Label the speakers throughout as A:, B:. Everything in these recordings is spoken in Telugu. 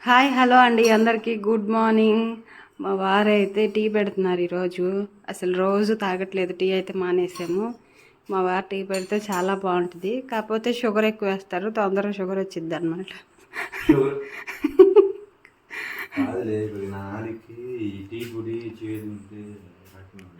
A: హాయ్ హలో అండి అందరికీ గుడ్ మార్నింగ్. మా వారైతే టీ పెడుతున్నారు ఈరోజు. అసలు రోజు తాగట్లేదు, టీ అయితే మానేసాము. మా వారు టీ పెడితే చాలా బాగుంటుంది, కాకపోతే షుగర్ ఎక్కువ వేస్తారు, తొందరగా షుగర్ వచ్చింది అనమాట.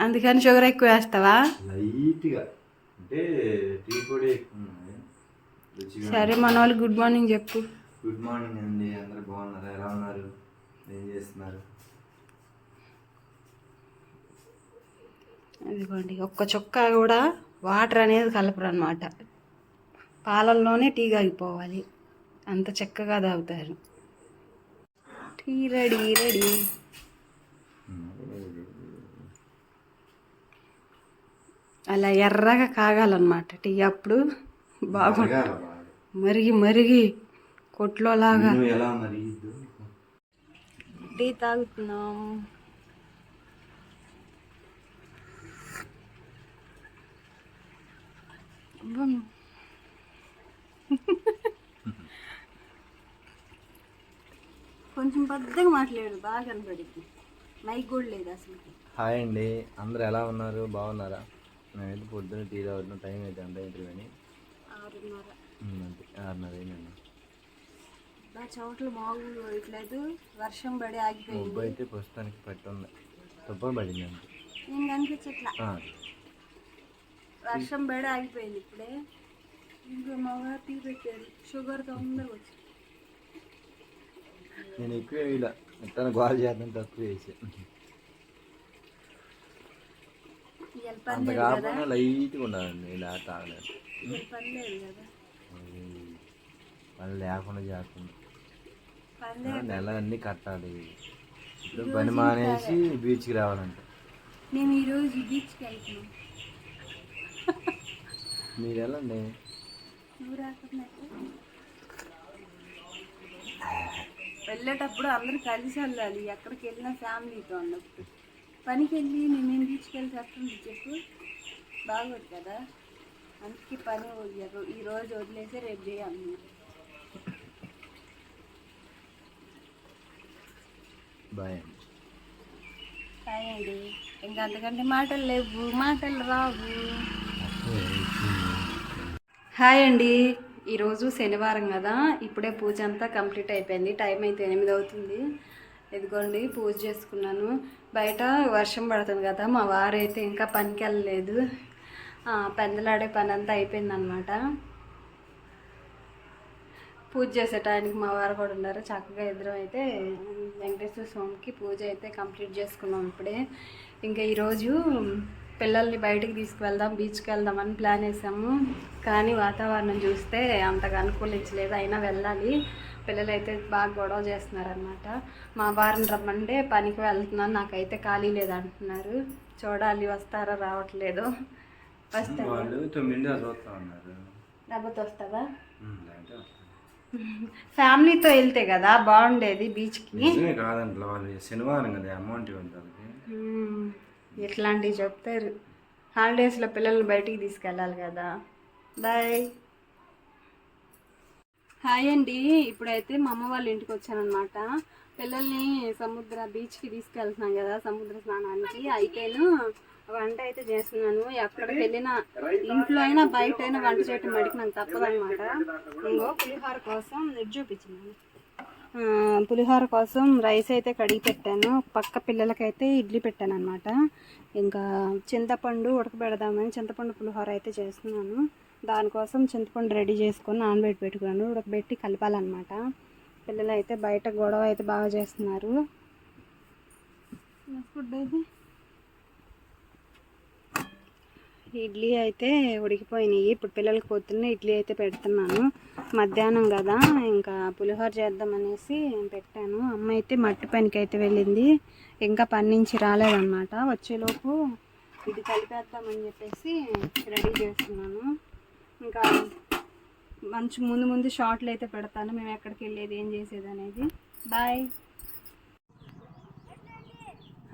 A: అందుకని షుగర్ ఎక్కువ వేస్తావా? సరే మన వాళ్ళు గుడ్ మార్నింగ్ చెప్పు.
B: గుడ్ మార్నింగ్ అండి, అందరు బాగున్నారా? ఎలా ఉన్నారు? ఏం చేస్తున్నారు?
A: అదిగోండి, ఒక్క చుక్క కూడా వాటర్ అనేది కలపరు అనమాట. పాలల్లోనే టీ కాగిపోవాలి, అంత చక్కగా తాగుతారు. Tea ready ready. అలా ఎర్రగా కాగాలన్నమాట టీ, అప్పుడు బాగుంటుంది. మరిగి మరిగి కొట్లో లాగా టీ తాగుతున్నాం. కొంచెం పెద్దగా మాట్లాడు, బాగా కనపడింది. మైక్ కూడా లేదు అసలు.
B: హాయ్ అండి, అందరు ఎలా ఉన్నారు? బాగున్నారా? నేనైతే పొద్దున్న టీ తాగుతున్న. టైం అయితే అంత ఏంటి కానీ
A: 6:30.
B: అంతే 6:30 అయిందండి.
A: చోట్ల మామూలు ఇట్లేదు, వర్షం పడి ఆగిపోయింది.
B: ముబ్బు అయితే ప్రస్తుతానికి పెట్టుంది, తుప్పలు పడింది అంతే.
A: నేను కనిపించట్లా, వర్షం పడి ఆగిపోయింది ఇప్పుడే. ఇంకా మా వారు టీ పెట్టారు, షుగర్ తొందరగా వచ్చింది.
B: నేను ఎక్కువ ఇలా ఎట్లా గోల్ చేద్దాం, తక్కువ వేసి అంత కాకపోయినా లైట్గా ఉండాలండి. ఇలా తాగలేదు, పని లేకుండా చేస్తుంది. నెల అన్నీ కట్టాలి. ఇప్పుడు పని మానేసి బీచ్కి రావాలంటే
A: నేను ఈరోజు బీచ్కి వెళ్తున్నాను.
B: మీరు వెళ్ళండి.
A: వెళ్ళేటప్పుడు అందరూ కలిసి వెళ్ళాలి, ఎక్కడికి వెళ్ళినా ఫ్యామిలీతో అన్నప్పుడు. పనికి వెళ్ళి నేనేం బీచ్కి వెళ్ళి చెప్తుంది చెప్పు, బాగోదు కదా. అందుకే పని ఈరోజు వదిలేసి రేపు చేయాలి.
B: బాయ్
A: అండి. ఇంకా అంతకంటే మాటలు లేవు, మాటలు రావు. హాయ్ అండి, ఈరోజు శనివారం కదా, ఇప్పుడే పూజ అంతా కంప్లీట్ అయిపోయింది. టైం అయితే 8 అవుతుంది. ఇదిగోండి పూజ చేసుకున్నాను. బయట వర్షం పడుతుంది కదా, మా వారైతే ఇంకా పనికి వెళ్ళలేదు. పెందలాడే పని అంతా అయిపోయిందనమాట. పూజ చేసే టైంకి మా వారు కూడా ఉన్నారు. చక్కగా ఇద్దరం అయితే వెంకటేశ్వర స్వామికి పూజ అయితే కంప్లీట్ చేసుకున్నాం ఇప్పుడే. ఇంకా ఈరోజు పిల్లల్ని బయటికి తీసుకువెళ్దాం, బీచ్కి వెళ్దామని ప్లాన్ వేసాము. కానీ వాతావరణం చూస్తే అంతగా అనుకూలించలేదు, అయినా వెళ్ళాలి. పిల్లలు అయితే బాగా గొడవ చేస్తున్నారనమాట. మా వారిని రమ్మంటే పనికి వెళ్తున్నాను, నాకైతే ఖాళీ లేదంటున్నారు. చూడాలి వస్తారో రావట్లేదు. లేకపోతే వస్తుందా? ఫ్యామిలీతో వెళ్తే కదా బాగుండేది బీచ్కి.
B: కాదంటే వాళ్ళు శనివారం కదా అమౌంట్ ఉంటుంది.
A: ఇట్లాంటివి చెప్తారు. హాలిడేస్లో పిల్లల్ని బయటికి తీసుకెళ్ళాలి కదా. బాయ్. హాయ్ అండి, ఇప్పుడైతే మా అమ్మ వాళ్ళ ఇంటికి వచ్చానమాట. పిల్లల్ని బీచ్కి తీసుకెళ్తున్నాం కదా, సముద్ర స్నానానికి. అయితేను వంట అయితే చేస్తున్నాను. ఎక్కడికి వెళ్ళినా, ఇంట్లో అయినా బయట అయినా వంట చేయటం మడికి నాకు తప్పదనమాట. ఇంకో పులిహోర కోసం చూపించినాను. పులిహోర కోసం రైస్ అయితే కడిగి పెట్టాను. పక్క పిల్లలకైతే ఇడ్లీ పెట్టాను అనమాట. ఇంకా చింతపండు ఉడకబెడదామని చింతపండు పులిహోర అయితే చేస్తున్నాను. దానికోసం చింతపండు రెడీ చేసుకొని నానబెట్టి పెట్టుకున్నాను. ఉడకబెట్టి కలపాలన్నమాట. పిల్లలు అయితే బయట గొడవ అయితే బాగా చేస్తున్నారు. ఫుడ్ అయితే ఇడ్లీ అయితే ఉడికిపోయినాయి. ఇప్పుడు పిల్లలకి పొద్దున్న ఇడ్లీ అయితే పెడుతున్నాను. మధ్యాహ్నం కదా, ఇంకా పులిహోర చేద్దామనేసి పెట్టాను. అమ్మ అయితే మట్టి పనికి అయితే వెళ్ళింది, ఇంకా పని నుంచి రాలేదన్నమాట. వచ్చేలోపు ఇది కలిపేద్దామని చెప్పేసి రెడీ చేస్తున్నాను. ఇంకా మంచి ముందు షార్ట్లు అయితే పెడతాను, మేము ఎక్కడికి వెళ్ళేది, ఏం చేసేది అనేది. బాయ్.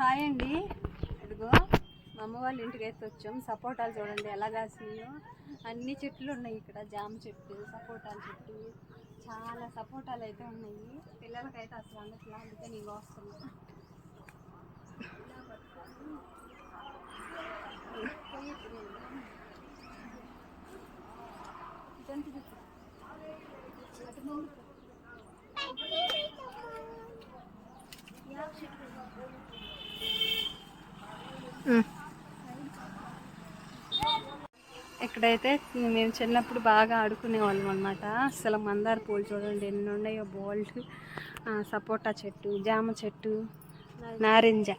A: హాయ్ అండి, ఇదిగో మా అమ్మ వాళ్ళ ఇంటికి అయితే వచ్చాం. సపోటాలు చూడండి ఎలా కాసినాయో. అన్ని చెట్లు ఉన్నాయి ఇక్కడ, జామ చెట్టు, సపోటాల చెట్టు, చాలా సపోటాలు అయితే ఉన్నాయి. పిల్లలకైతే అసలు అందట్లా, అందుకే నీకు వస్తున్నా. ఇక్కడైతే మేము చిన్నప్పుడు బాగా ఆడుకునే వాళ్ళం అనమాట. అసలు మందార పూలు చూడండి ఎన్ని ఉన్నాయో, బోల్డ్. సపోటా చెట్టు, జామ చెట్టు, నారింజ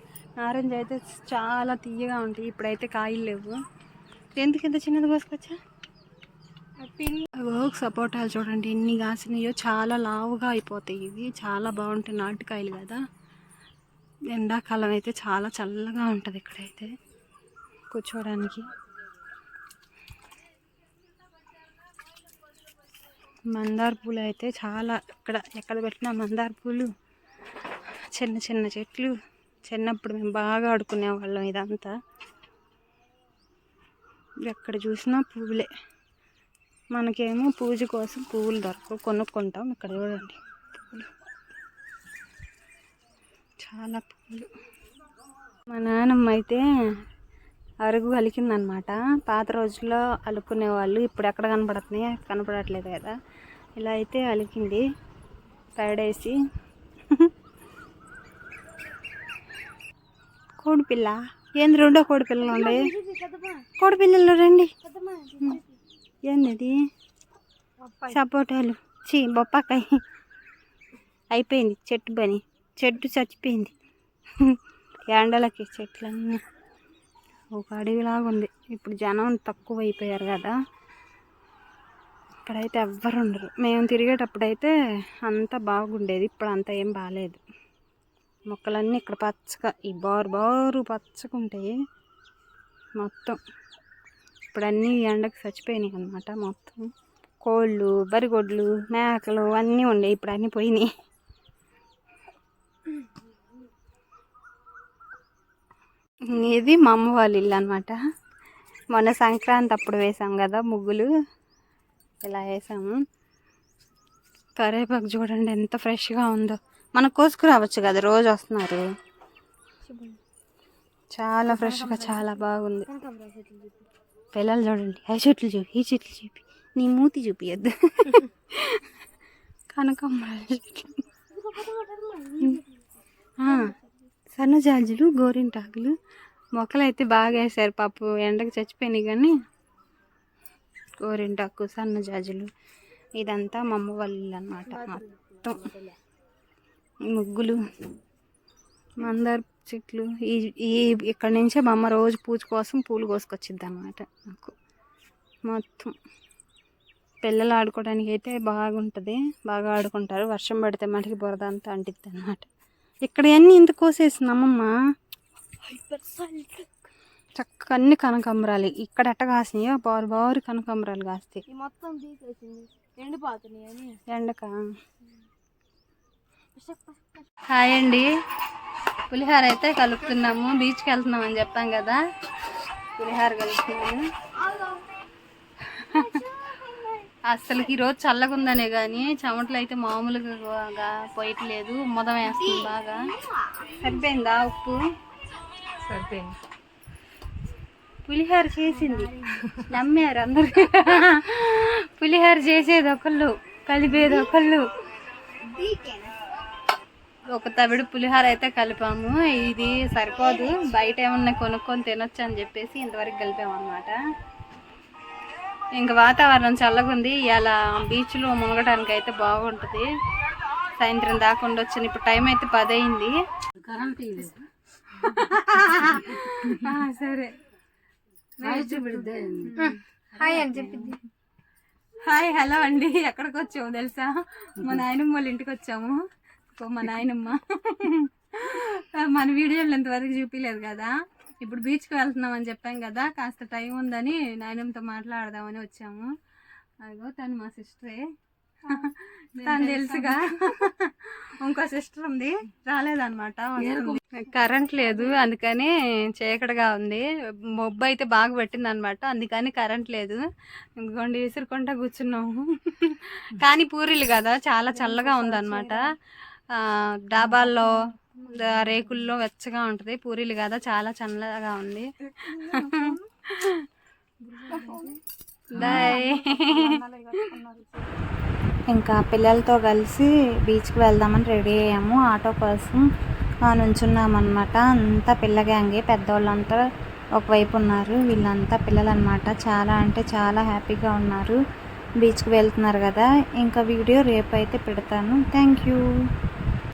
A: అయితే చాలా తీయగా ఉంటాయి. ఇప్పుడైతే కాయలు లేవు. ఎందుకు ఇంత చిన్నది కోసుకొచ్చా? సపోటాలు చూడండి ఎన్ని కాసినాయో, చాలా లావుగా అయిపోతాయి ఇవి. చాలా బాగుంటాయి, నాటుకాయలు కదా. ఎండాకాలం అయితే చాలా చల్లగా ఉంటుంది ఇక్కడైతే కూర్చోడానికి. మందార పూలు అయితే చాలా, ఎక్కడ పెట్టినా మందార పూలు. చిన్న చిన్న చెట్లు, చిన్నప్పుడు మేము బాగా ఆడుకునే వాళ్ళం. ఇదంతా ఎక్కడ చూసినా పువ్వులే. మనకేమో పూజ కోసం పువ్వులు దొరకవు, కొనుక్కుంటాం. ఇక్కడ చూడండి పువ్వులు, చాలా పువ్వులు. మా నాన్నమ్మ అయితే అరుగు అలికిందనమాట. పాత రోజుల్లో అలుకునే వాళ్ళు, ఇప్పుడు ఎక్కడ కనపడట్లేదు కదా. ఇలా అయితే అలికింది పేడేసి. కోడిపిల్ల ఏంది? రెండో కోడిపిల్లలు ఉండే. కోడిపిల్లలు రండి. ఏంది? సపోటాలు. బొప్పాకాయ అయిపోయింది. చెట్టు చచ్చిపోయింది ఎండలకి. చెట్లన్నీ ఒక అడవిలాగా ఉంది. ఇప్పుడు జనం తక్కువ అయిపోయారు కదా, ఇక్కడైతే ఎవ్వరు ఉండరు. మేము తిరిగేటప్పుడైతే అంతా బాగుండేది, ఇప్పుడు అంతా ఏం బాగాలేదు. మొక్కలన్నీ ఇక్కడ పచ్చగా, ఈ బారు పచ్చగా ఉంటాయి మొత్తం. ఇప్పుడు అన్నీ ఎండకు చచ్చిపోయినాయి అన్నమాట. మొత్తం కోళ్ళు, బరిగొడ్లు, మేకలు అన్నీ ఉండేవి, ఇప్పుడు అన్నీ పోయినాయి. ఇది మా అమ్మ వాళ్ళ ఇల్లు అనమాట. మొన్న సంక్రాంతి అప్పుడు వేసాం కదా ముగ్గులు, ఇలా వేసాము. కరివేపాకు చూడండి ఎంత ఫ్రెష్గా ఉందో. మనకు కోసుకురావచ్చు కదా, రోజు వస్తున్నారు. చాలా ఫ్రెష్గా, చాలా బాగుంది. పిల్లలు చూడండి, ఆ చెట్లు చూపి, ఈ చెట్లు చూపి, నీ మూతి చూపియద్దు. కనకాంబరాల చెట్లు, సన్నజాజులు, గోరింటాకులు. మొక్కలు అయితే బాగా వేసారు. పాపు ఎండకు చచ్చిపోయినాయి కానీ గోరింటాకు, సన్నజాజులు. ఇదంతా మా అమ్మ వాళ్ళ ఇల్లు అనమాట. మొత్తం ముగ్గులు, మందార చెట్లు. ఈ ఇక్కడ నుంచే మా అమ్మ రోజు పూజ కోసం పూలు కోసుకొచ్చిద్ది అనమాట నాకు. మొత్తం పిల్లలు ఆడుకోవడానికి అయితే బాగుంటుంది, బాగా ఆడుకుంటారు. వర్షం పడితే మటుకి బురద అంతా అంటిద్ది అనమాట. ఇక్కడ అన్నీ ఇంత కోసేసింది అమ్మమ్మ. చక్కగా అన్ని కనకాంబరాలు. ఇక్కడ ఎట్ట కాసినాయో బారు కనకాంబరాలు కాస్తాయి.
C: మొత్తం తీసేసింది, ఎండిపోతున్నాయి
A: ఎండక. హాయ్ అండి, పులిహోర అయితే కలుపుతున్నాము. బీచ్కి వెళ్తున్నాం అని చెప్పాం కదా, పులిహోర కలుపుతున్నాము. అసలు ఈరోజు చల్లగా ఉందనే కానీ చెమటలు అయితే మామూలుగా పోయట్లేదు. ఉమ్మదం వేస్తుంది బాగా. సరిపోయిందా ఉప్పు?
C: సరిపోయింది.
A: పులిహోర చేసింది, నమ్మారు అందరు. పులిహోర చేసేది ఒకళ్ళు, కలిపేది ఒకళ్ళు. ఒక తవిడు పులిహోర అయితే కలిపాము. ఇది సరిపోదు, బయట ఏమన్నా కొనుక్కొని తినొచ్చు అని చెప్పేసి ఇంతవరకు కలిపాము అనమాట. ఇంకా వాతావరణం చల్లగా ఉంది. ఇలా బీచ్లో మునగడానికి అయితే బాగుంటుంది. సాయంత్రం దాకా ఉండొచ్చు. ఇప్పుడు టైం అయితే 10 అయింది. సరే హాయ్ అని చెప్పింది. హాయ్ హలో అండి. ఎక్కడికి వచ్చాము తెలుసా? మా నాయనమ్మ వాళ్ళ ఇంటికి వచ్చాము. మా నాయనమ్మ మన వీడియోలు ఇంతవరకు చూపించలేదు కదా. ఇప్పుడు బీచ్కి వెళ్తున్నాం అని చెప్పాం కదా, కాస్త టైం ఉందని నాయనమ్మతో మాట్లాడదామని వచ్చాము. అదిగో తను మా సిస్టరే. తను తెలుసుగా. ఇంకో సిస్టర్ ఉంది, రాలేదన్నమాట. కరెంట్ లేదు, అందుకని చీకటిగా ఉంది. మొబ్బు అయితే బాగా పట్టింది అనమాట, అందుకని కరెంట్ లేదు. ఇంకోండి విసురుకుంటా కూర్చున్నాము. కానీ పూరీలు కదా, చాలా చల్లగా ఉందన్నమాట. డాబాల్లో రేకుల్లో వెచ్చగా ఉంటుంది, పూరీలు కదా చాలా చల్లగా ఉంది. బాయ్. ఇంకా పిల్లలతో కలిసి బీచ్కి వెళ్దామని రెడీ అయ్యాము. ఆటో కోసం నుంచున్నామన్నమాట. అంతా పిల్ల గ్యాంగే, పెద్దవాళ్ళంతా ఒకవైపు ఉన్నారు. వీళ్ళంతా పిల్లలు అనమాట. చాలా అంటే చాలా హ్యాపీగా ఉన్నారు. బీచ్కి వెళ్తున్నారు కదా. ఇంకా వీడియో రేపు అయితే పెడతాను. Thank you.